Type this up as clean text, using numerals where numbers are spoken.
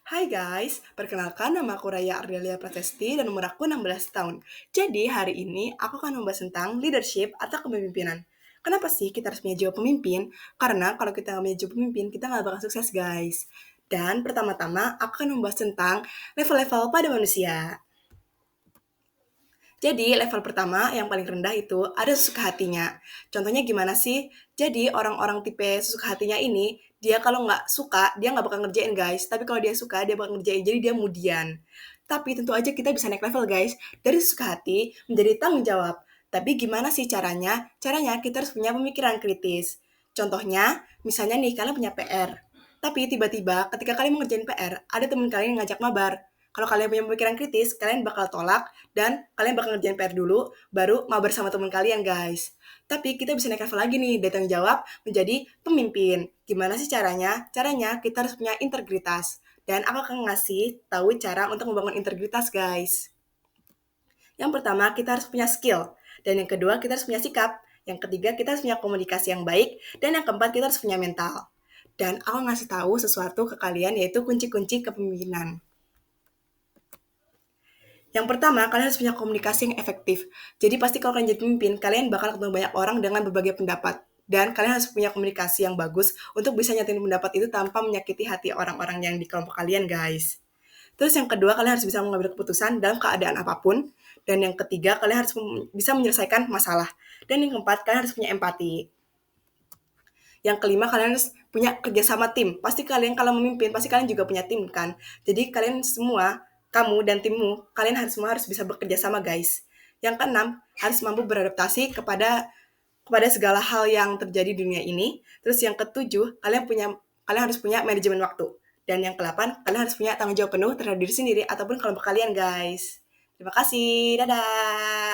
Hai guys, perkenalkan nama aku Raya Ardelia Pratesti dan umur aku 16 tahun. Jadi hari ini aku akan membahas tentang leadership atau kepemimpinan. Kenapa sih kita harus punya jiwa pemimpin? Karena kalau kita nggak punya jiwa pemimpin, kita nggak bakal sukses guys. Dan pertama-tama aku akan membahas tentang level-level pada manusia. Jadi level pertama yang paling rendah itu ada sesuka hatinya. Contohnya gimana sih? Jadi orang-orang tipe sesuka hatinya ini, dia kalau nggak suka, dia nggak bakal ngerjain guys. Tapi kalau dia suka, dia bakal ngerjain. Jadi dia mudian. Tapi tentu aja kita bisa naik level guys. Dari sesuka hati menjadi tanggung jawab. Tapi gimana sih caranya? Caranya kita harus punya pemikiran kritis. Contohnya, misalnya nih, kalian punya PR. Tapi tiba-tiba ketika kalian mau ngerjain PR, ada teman kalian yang ngajak mabar. Kalau kalian punya pemikiran kritis, kalian bakal tolak dan kalian bakal ngerjain PR dulu, baru mabar sama teman kalian, guys. Tapi kita bisa naik level lagi nih, dari tanggung jawab menjadi pemimpin. Gimana sih caranya? Caranya kita harus punya integritas. Dan aku akan ngasih tahu cara untuk membangun integritas, guys. Yang pertama, kita harus punya skill. Dan yang kedua, kita harus punya sikap. Yang ketiga, kita harus punya komunikasi yang baik. Dan yang keempat, kita harus punya mental. Dan aku ngasih tahu sesuatu ke kalian, yaitu kunci-kunci kepemimpinan. Yang pertama, kalian harus punya komunikasi yang efektif. Jadi pasti kalau kalian jadi pemimpin, kalian bakal ketemu banyak orang dengan berbagai pendapat. Dan kalian harus punya komunikasi yang bagus untuk bisa nyatain pendapat itu tanpa menyakiti hati orang-orang yang di kelompok kalian, guys. Terus yang kedua, kalian harus bisa mengambil keputusan dalam keadaan apapun. Dan yang ketiga, kalian harus bisa menyelesaikan masalah. Dan yang keempat, kalian harus punya empati. Yang kelima, kalian harus punya kerjasama tim. Pasti kalian kalau memimpin, pasti kalian juga punya tim kan. Jadi kalian semua, kamu dan timmu, kalian harus semua harus bisa bekerja sama guys. Yang keenam, harus mampu beradaptasi kepada segala hal yang terjadi di dunia ini. Terus yang ketujuh, kalian harus punya manajemen waktu. Dan yang kedelapan, kalian harus punya tanggung jawab penuh terhadap diri sendiri ataupun kelompok kalian guys. Terima kasih, dadah.